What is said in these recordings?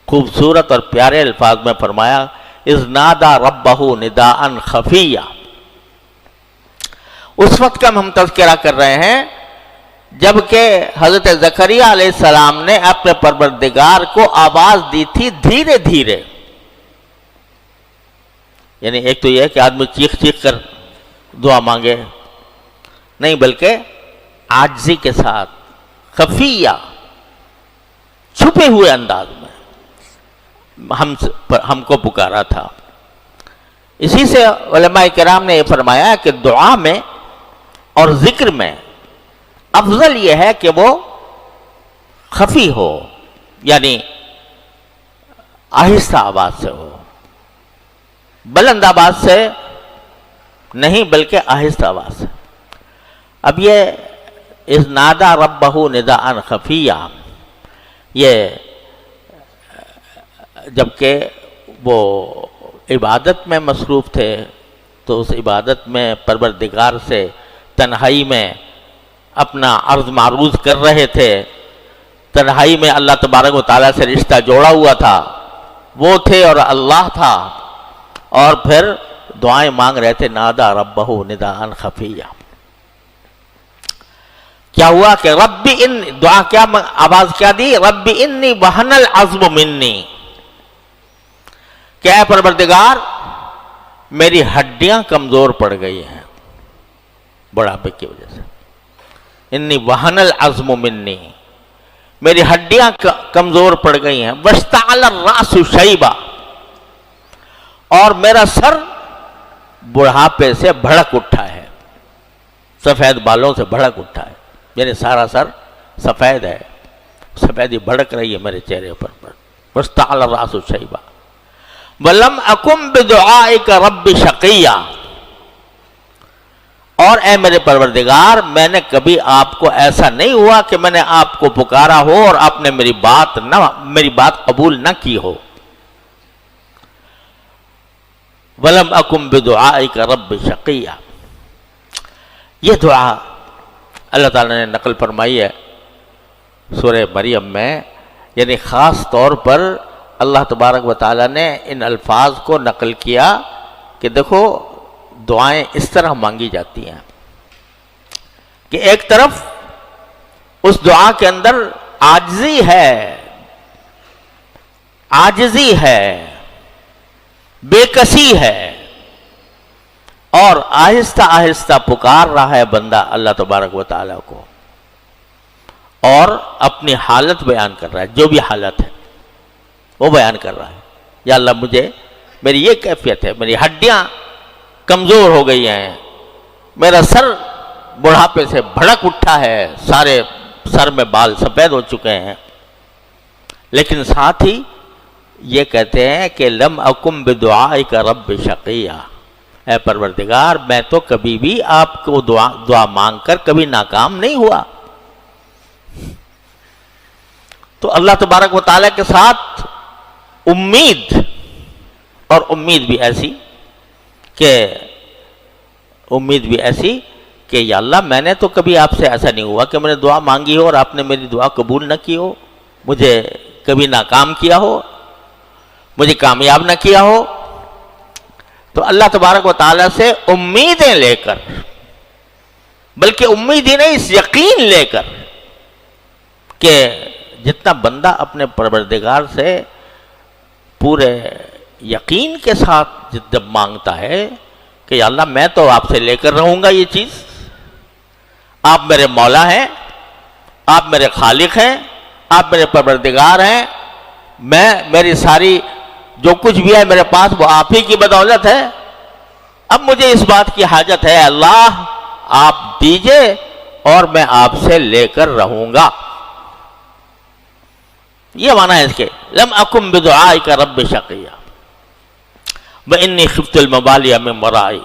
خوبصورت اور پیارے الفاظ میں فرمایا اذ نادا ربہ نداء خفیہ. اس وقت کا ہم تذکرہ کر رہے ہیں جبکہ حضرت زکریہ علیہ السلام نے اپنے پروردگار کو آواز دی تھی دھیرے دھیرے. یعنی ایک تو یہ ہے کہ آدمی چیخ چیخ کر دعا مانگے نہیں، بلکہ عاجزی کے ساتھ خفیہ چھپے ہوئے انداز میں ہم کو پکارا تھا. اسی سے علماء کرام نے یہ فرمایا کہ دعا میں اور ذکر میں افضل یہ ہے کہ وہ خفی ہو، یعنی آہستہ آواز سے ہو، بلند آواز سے نہیں بلکہ آہستہ آواز سے. اب یہ اذ نادا ربہ نداء خفیہ، یہ جبکہ وہ عبادت میں مصروف تھے تو اس عبادت میں پروردگار سے تنہائی میں اپنا عرض معروض کر رہے تھے، تنہائی میں اللہ تبارک و تعالیٰ سے رشتہ جوڑا ہوا تھا، وہ تھے اور اللہ تھا، اور پھر دعائیں مانگ رہے تھے نادا ربہ نداء خفیہ. کیا ہوا کہ رب ان دعا کیا آواز کیا دی؟ رب انی وہن العظم منی، کہ اے پروردگار میری ہڈیاں کمزور پڑ گئی ہیں بڑھاپے کی وجہ سے. انی وہن العظم منی، میری ہڈیاں کمزور پڑ گئی ہیں. واشتعل الراس شیبا، اور میرا سر بڑھاپے سے بھڑک اٹھا ہے، سفید بالوں سے بھڑک اٹھا ہے، یعنی سارا سر سفید ہے، سفیدی بھڑک رہی ہے میرے چہرے پر. واشتعل الراس شیبا ولم اکن بدعائک رب شقیہ، اور اے میرے پروردگار میں نے کبھی آپ کو ایسا نہیں ہوا کہ میں نے آپ کو پکارا ہو اور آپ نے میری بات قبول نہ کی ہو. وَلَمْ أَكُمْ بِدُعَائِكَ رَبِّ شَقِيًّا، یہ دعا اللہ تعالیٰ نے نقل فرمائی ہے سورہ مریم میں. یعنی خاص طور پر اللہ تبارک و تعالیٰ نے ان الفاظ کو نقل کیا کہ دیکھو دعائیں اس طرح مانگی جاتی ہیں کہ ایک طرف اس دعا کے اندر عاجزی ہے، بے کسی ہے، اور آہستہ آہستہ پکار رہا ہے بندہ اللہ تبارک و تعالیٰ کو، اور اپنی حالت بیان کر رہا ہے، جو بھی حالت ہے وہ بیان کر رہا ہے. یا اللہ مجھے میری یہ کیفیت ہے، میری ہڈیاں کمزور ہو گئی ہیں، میرا سر بڑھاپے سے بھڑک اٹھا ہے، سارے سر میں بال سفید ہو چکے ہیں. لیکن ساتھ ہی یہ کہتے ہیں کہ لم اکم بدعائک رب شقیہ، اے پروردگار میں تو کبھی بھی آپ کو دعا مانگ کر کبھی ناکام نہیں ہوا. تو اللہ تبارک و تعالیٰ کے ساتھ امید، اور امید بھی ایسی کہ یا اللہ میں نے تو کبھی آپ سے ایسا نہیں ہوا کہ میں نے دعا مانگی ہو اور آپ نے میری دعا قبول نہ کی ہو، مجھے کبھی ناکام کیا ہو، مجھے کامیاب نہ کیا ہو. تو اللہ تبارک و تعالیٰ سے امیدیں لے کر، بلکہ امید ہی نہیں اس یقین لے کر کہ جتنا بندہ اپنے پروردگار سے پورے یقین کے ساتھ جب مانگتا ہے کہ یا اللہ میں تو آپ سے لے کر رہوں گا یہ چیز، آپ میرے مولا ہیں، آپ میرے خالق ہیں، آپ میرے پروردگار ہیں، میری ساری جو کچھ بھی ہے میرے پاس وہ آپ ہی کی بدولت ہے. اب مجھے اس بات کی حاجت ہے اللہ آپ دیجئے اور میں آپ سے لے کر رہوں گا. یہ معنی ہے اس کے لم اکم بدعائک رب شقیہ وانی خفت الموالیا من ورائی،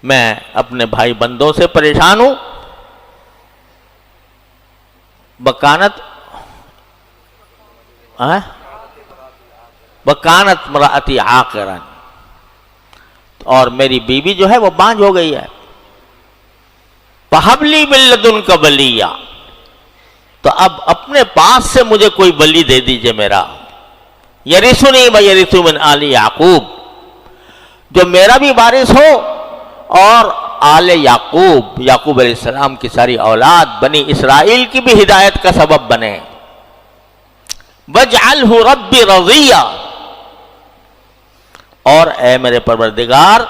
میں اپنے بھائی بندوں سے پریشان ہوں. وکانت امراتی عاقرا، اور میری بیوی جو ہے وہ بانجھ ہو گئی ہے. فہب لی من لدنک ولیہ، تو اب اپنے پاس سے مجھے کوئی ولی دے دیجئے میرا، یرثنی و یرث من آل یعقوب، جو میرا بھی وارث ہو اور آل یعقوب، یعقوب علیہ السلام کی ساری اولاد بنی اسرائیل کی بھی ہدایت کا سبب بنے۔ وَاجْعَلْهُ رَبِّ رَضِيًّا، اور اے میرے پروردگار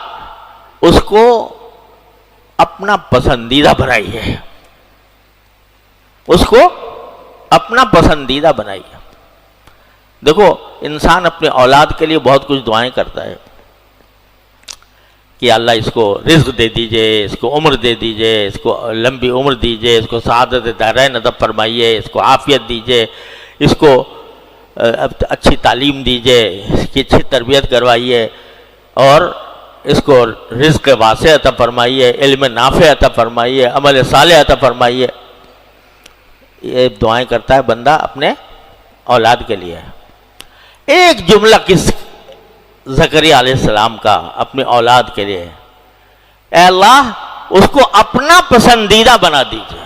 اس کو اپنا پسندیدہ بنائیے، اس کو اپنا پسندیدہ بنائیے۔ دیکھو انسان اپنے اولاد کے لیے بہت کچھ دعائیں کرتا ہے کہ اللہ اس کو رزق دے دیجئے، اس کو عمر دے دیجئے، اس کو لمبی عمر دیجئے، اس کو سعادت دارین عطا فرمائیے، اس کو عافیت دیجئے، اس کو اچھی تعلیم دیجئے، اس کی اچھی تربیت کروائیے، اور اس کو رزق واسع عطا فرمائیے، علم نافع عطا فرمائیے، عمل صالح عطا فرمائیے۔ یہ دعائیں کرتا ہے بندہ اپنے اولاد کے لیے۔ ایک جملہ کس زکریا علیہ السلام کا اپنی اولاد کے لیے، اے اللہ اس کو اپنا پسندیدہ بنا دیجئے۔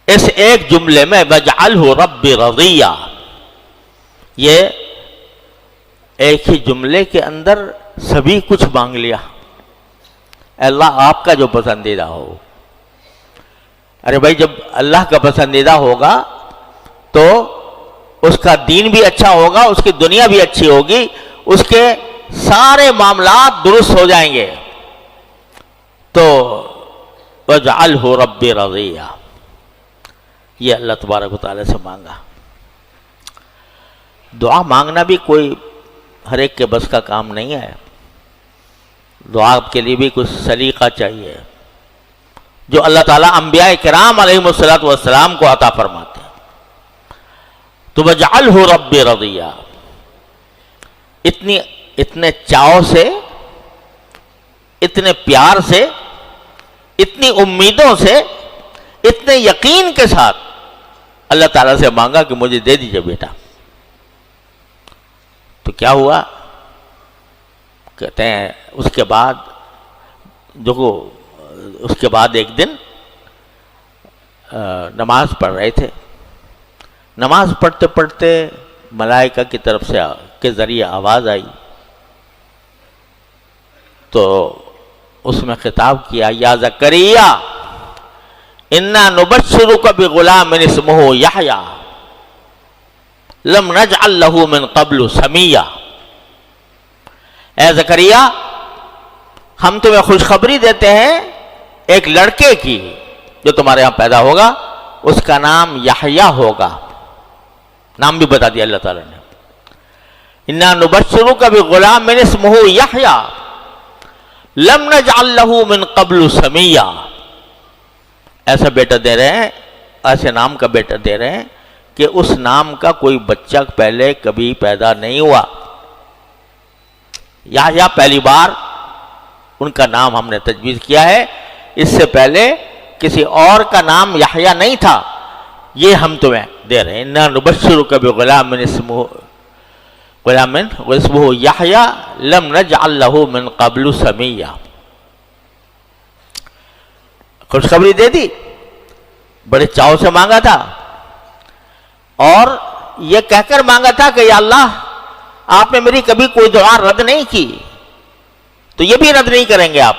اس ایک جملے میں وَاجْعَلْهُ رَبِّ رَضِيًّا، یہ ایک ہی جملے کے اندر سبھی کچھ مانگ لیا۔ اے اللہ آپ کا جو پسندیدہ ہو۔ ارے بھائی جب اللہ کا پسندیدہ ہوگا تو اس کا دین بھی اچھا ہوگا، اس کی دنیا بھی اچھی ہوگی، اس کے سارے معاملات درست ہو جائیں گے۔ تو وَاجْعَلْهُ رَبِّ رَضِيًّا، یہ اللہ تبارک و تعالیٰ سے مانگا۔ دعا مانگنا بھی کوئی ہر ایک کے بس کا کام نہیں ہے، دعا کے لیے بھی کچھ سلیقہ چاہیے جو اللہ تعالیٰ انبیاء کرام علیہم السلام کو عطا فرماتے ہیں۔ تو وَاجْعَلْهُ رَبِّ رَضِيًّا، اتنے چاؤ سے، اتنے پیار سے، اتنی امیدوں سے، اتنے یقین کے ساتھ اللہ تعالیٰ سے مانگا کہ مجھے دے دیجئے بیٹا۔ تو کیا ہوا؟ کہتے ہیں اس کے بعد ایک دن نماز پڑھ رہے تھے، نماز پڑھتے پڑھتے ملائکہ کی طرف سے کے ذریعے آواز آئی، تو اس میں خطاب کیا، یا زکریا انا نبشرک بغلام اسمہ یحییٰ لم نجعل لہ من قبل سمیہ۔ اے زکریا ہم تمہیں خوشخبری دیتے ہیں ایک لڑکے کی جو تمہارے یہاں پیدا ہوگا، اس کا نام یحییٰ ہوگا۔ نام بھی بتا دیا اللہ تعالیٰ نے، انا نبشرک بغلام اسمہ یحییٰ لم نجعل لہ من قبل سمیہ۔ ایسا بیٹا دے رہے ہیں، ایسے نام کا بیٹا دے رہے ہیں کہ اس نام کا کوئی بچہ پہلے کبھی پیدا نہیں ہوا۔ یحییٰ پہلی بار ان کا نام ہم نے تجویز کیا ہے، اس سے پہلے کسی اور کا نام یحییٰ نہیں تھا، یہ ہم تمہیں دے رہے ہیں۔ اِنَّا نُبَشِّرُكَ بِغُلَامٍ اسْمُهُ یحییٰ لم نجعل لہ من قبل سمیہ۔ خوشخبری دے دی، بڑے چاؤ سے مانگا تھا، اور یہ کہہ کر مانگا تھا کہ یا اللہ آپ نے میری کبھی کوئی دعا رد نہیں کی، تو یہ بھی رد نہیں کریں گے آپ۔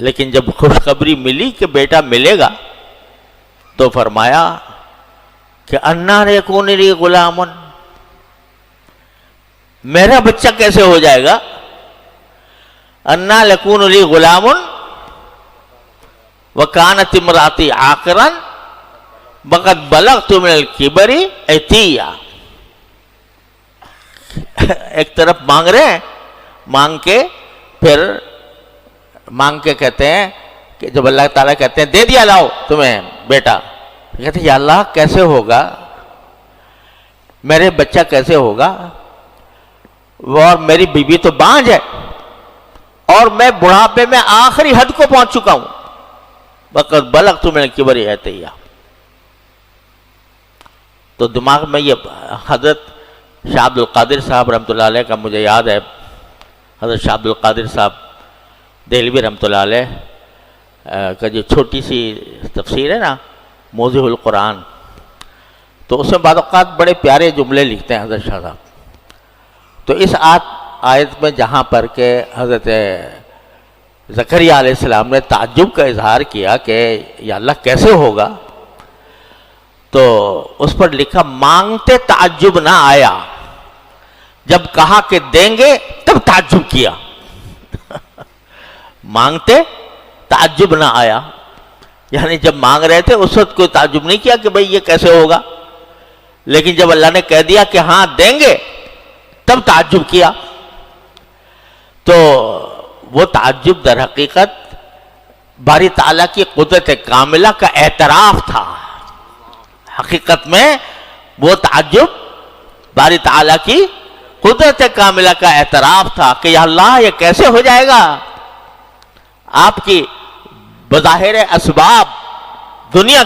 لیکن جب خوشخبری ملی کہ بیٹا ملے گا تو فرمایا کہ اَنَّىٰ يَكُونُ لِي غُلَامٌ، میرا بچہ کیسے ہو جائے گا؟ اَنَّىٰ يَكُونُ لِي غُلَامٌ وَكَانَتِ امْرَأَتِي عَاقِرًا وَقَدْ بَلَغْتُ مِنَ الْكِبَرِ عِتِيًّا۔ ایک طرف مانگ رہے ہیں، مانگ کے کہتے ہیں کہ جب اللہ تعالیٰ کہتے ہیں دے دیا لاؤ تمہیں بیٹا، کہتے ہیں یا اللہ کیسے ہوگا، میرے بچہ کیسے ہوگا، اور میری بیوی تو بانجھ ہے، اور میں بڑھاپے میں آخری حد کو پہنچ چکا ہوں، وقت بلغت من الکبر عتیہ۔ تو دماغ میں یہ حضرت شاہ عبد القادر صاحب رحمۃ اللہ علیہ کا مجھے یاد ہے، حضرت شاہ عبد القادر صاحب دہلوی رحمۃ اللہ علیہ کا جو چھوٹی سی تفسیر ہے نا موضوع القرآن، تو اس میں بعض اوقات بڑے پیارے جملے لکھتے ہیں حضرت شاہ صاحب. تو اس آیت میں جہاں پر کہ حضرت زکریہ علیہ السلام نے تعجب کا اظہار کیا کہ یا اللہ کیسے ہوگا، تو اس پر لکھا مانگتے تعجب نہ آیا، جب کہا کہ دیں گے تب تعجب کیا. مانگتے تعجب نہ آیا، یعنی جب مانگ رہے تھے اس وقت کوئی تعجب نہیں کیا کہ بھئی یہ کیسے ہوگا، لیکن جب اللہ نے کہہ دیا کہ ہاں دیں گے تب تعجب کیا. تو وہ تعجب در حقیقت باری تعالیٰ کی قدرت کاملہ کا اعتراف تھا. حقیقت میں وہ تعجب باری تعالیٰ کی قدرت کاملہ کا اعتراف تھا کہ یا اللہ یہ کیسے ہو جائے گا. آپ کی بظاہر اسباب دنیا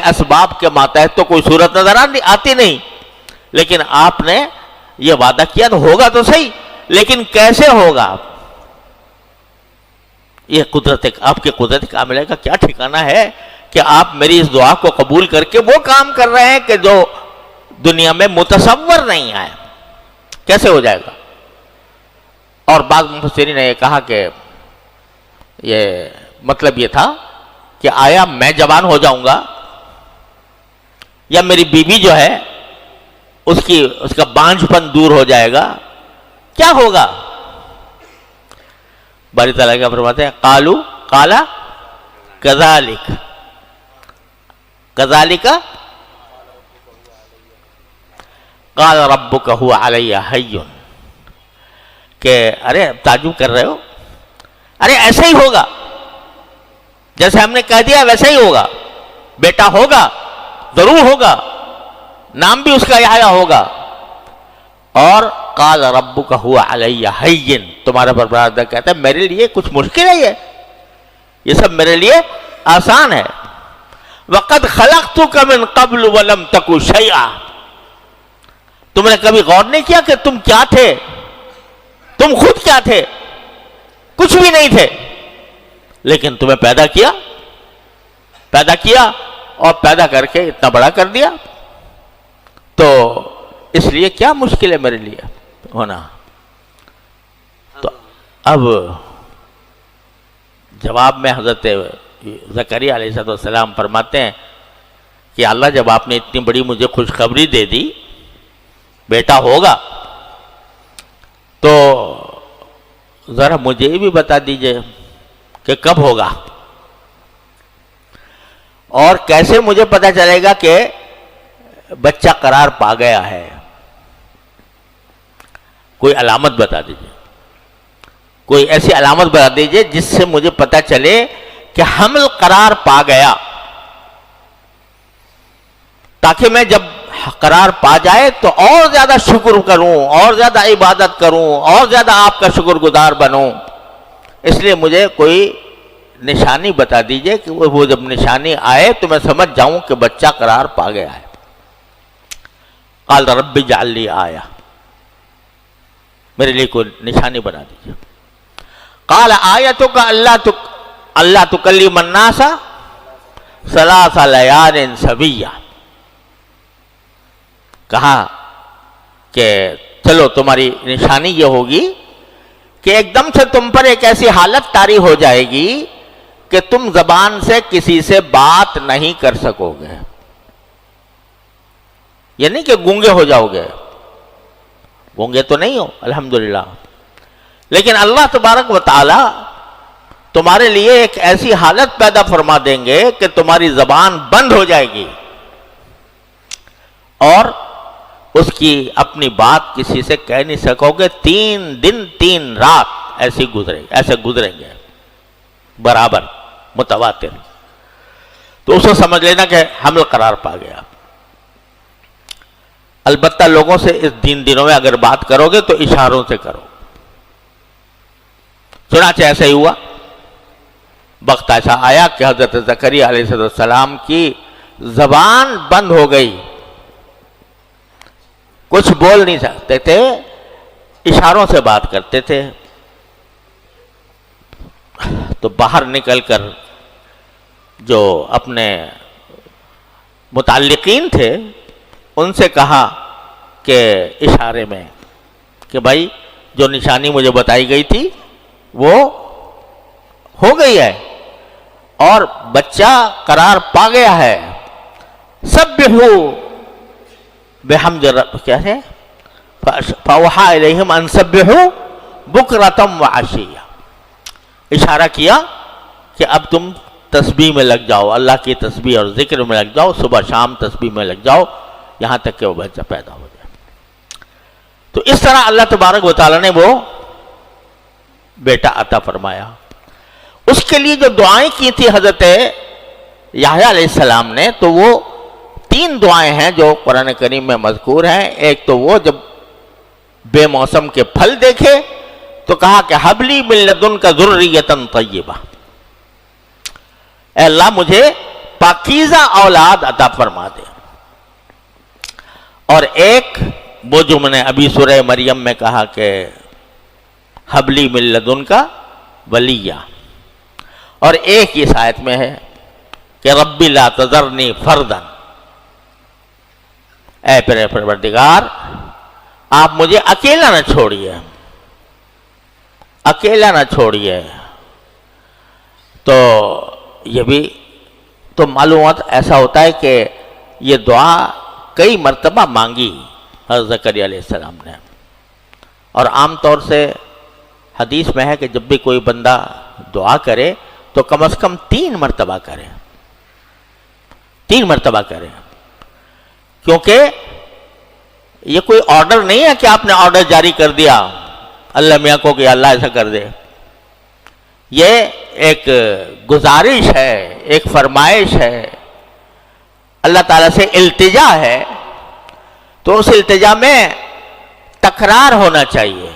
اسباب کے ماتحت تو کوئی صورت نظر آتی نہیں، لیکن آپ نے یہ وعدہ کیا تو ہوگا تو صحیح، لیکن کیسے ہوگا. یہ آپ کی قدرت کاملہ کا کیا ٹھکانہ ہے کہ آپ میری اس دعا کو قبول کر کے وہ کام کر رہے ہیں کہ جو دنیا میں متصور نہیں آئے. کیسے ہو جائے گا. اور بعض مفسرین نے یہ کہا کہ یہ مطلب یہ تھا کہ آیا میں جوان ہو جاؤں گا یا میری بیوی جو ہے اس کا بانجھ پن دور ہو جائے گا، کیا ہوگا. باری تعالیٰ کیا فرماتے ہیں قال کذالک قال ربک هو علی حی، کہ ارے تعجب کر رہے ہو، ارے ایسا ہی ہوگا جیسے ہم نے کہہ دیا ویسا ہی ہوگا. بیٹا ہوگا، ضرور ہوگا، نام بھی اس کا یحییٰ ہوگا. اور قال ربک هو علی حی، تمہارا پروردگار کہتا ہے میرے لیے کچھ مشکل ہے، یہ سب میرے لیے آسان ہے. وقد خلقتک من قبل ولم تک شیئا، تم نے کبھی غور نہیں کیا کہ تم کیا تھے، تم خود کیا تھے، کچھ بھی نہیں تھے، لیکن تمہیں پیدا کیا اور پیدا کر کے اتنا بڑا کر دیا. تو اس لیے کیا مشکل ہے میرے لیے ہونا. تو اب جواب میں حضرت زکریا علیہ السلام فرماتے ہیں کہ اللہ جب آپ نے اتنی بڑی مجھے خوشخبری دے دی بیٹا ہوگا، تو ذرا مجھے بھی بتا دیجئے کہ کب ہوگا اور کیسے مجھے پتا چلے گا کہ بچہ قرار پا گیا ہے. کوئی علامت بتا دیجئے، کوئی ایسی علامت بتا دیجئے جس سے مجھے پتا چلے کہ حمل قرار پا گیا، تاکہ میں جب قرار پا جائے تو اور زیادہ شکر کروں، اور زیادہ عبادت کروں، اور زیادہ آپ کا شکر گزار بنوں. اس لیے مجھے کوئی نشانی بتا دیجئے کہ وہ جب نشانی آئے تو میں سمجھ جاؤں کہ بچہ قرار پا گیا ہے. قال رب اجعل لی آیہ، میرے لیے کوئی نشانی بنا دیجئے. قال آیتک اللہ تکلم الناس ثلاث لیال سویہ، کہا کہ چلو تمہاری نشانی یہ ہوگی کہ ایک دم سے تم پر ایک ایسی حالت طاری ہو جائے گی کہ تم زبان سے کسی سے بات نہیں کر سکو گے. یہ نہیں کہ گونگے ہو جاؤ گے، گونگے تو نہیں ہو الحمدللہ، لیکن اللہ تبارک و تعالی تمہارے لیے ایک ایسی حالت پیدا فرما دیں گے کہ تمہاری زبان بند ہو جائے گی اور اس کی اپنی بات کسی سے کہہ نہیں سکو گے. 3 دن 3 رات ایسے گزریں گے برابر متواتر. تو اس کو سمجھ لینا کہ حمل قرار پا گیا. البتہ لوگوں سے اس دنوں میں اگر بات کرو گے تو اشاروں سے کرو. چنانچہ ایسا ہی ہوا. وقت ایسا آیا کہ حضرت زکریا علیہ السلام کی زبان بند ہو گئی، کچھ بول نہیں سکتے تھے، اشاروں سے بات کرتے تھے. تو باہر نکل کر جو اپنے متعلقین تھے ان سے کہا کہ اشارے میں کہ بھائی جو نشانی مجھے بتائی گئی تھی وہ ہو گئی ہے اور بچہ قرار پا گیا ہے. سبحوا بحمد کیا ہے فاوحى الیہم ان سبحوا بکرۃ وعشیا. اشارہ کیا کہ اب تم تسبیح میں لگ جاؤ، اللہ کی تسبیح اور ذکر میں لگ جاؤ، صبح شام تسبیح میں لگ جاؤ یہاں تک کہ وہ بچہ پیدا ہو جائے. تو اس طرح اللہ تبارک و تعالیٰ نے وہ بیٹا عطا فرمایا. اس کے لیے جو دعائیں کی تھی حضرت یحییٰ علیہ السلام نے، تو وہ 3 دعائیں ہیں جو قرآن کریم میں مذکور ہیں. ایک تو وہ جب بے موسم کے پھل دیکھے تو کہا کہ حب لی من لدنک ذریۃ طیبہ، اے اللہ مجھے پاکیزہ اولاد عطا فرما دے. اور ایک وہ جو میں نے ابھی سورہ مریم میں کہا کہ حب لی من لدنک ولیہ، اور ایک اس آیت میں ہے کہ رب لا تذرنی فردا، اے پیارے پروردگار آپ مجھے اکیلا نہ چھوڑیے، اکیلا نہ چھوڑیے. تو یہ بھی تو معلومات ایسا ہوتا ہے کہ یہ دعا کئی مرتبہ مانگی حضرت زکریا علیہ السلام نے. اور عام طور سے حدیث میں ہے کہ جب بھی کوئی بندہ دعا کرے تو کم از کم 3 مرتبہ کرے، 3 مرتبہ کرے، کیونکہ یہ کوئی آرڈر نہیں ہے کہ آپ نے آرڈر جاری کر دیا اللہ میاں کو کہ اللہ ایسا کر دے. یہ ایک گزارش ہے، ایک فرمائش ہے، اللہ تعالیٰ سے التجا ہے. تو اس التجا میں تکرار ہونا چاہیے.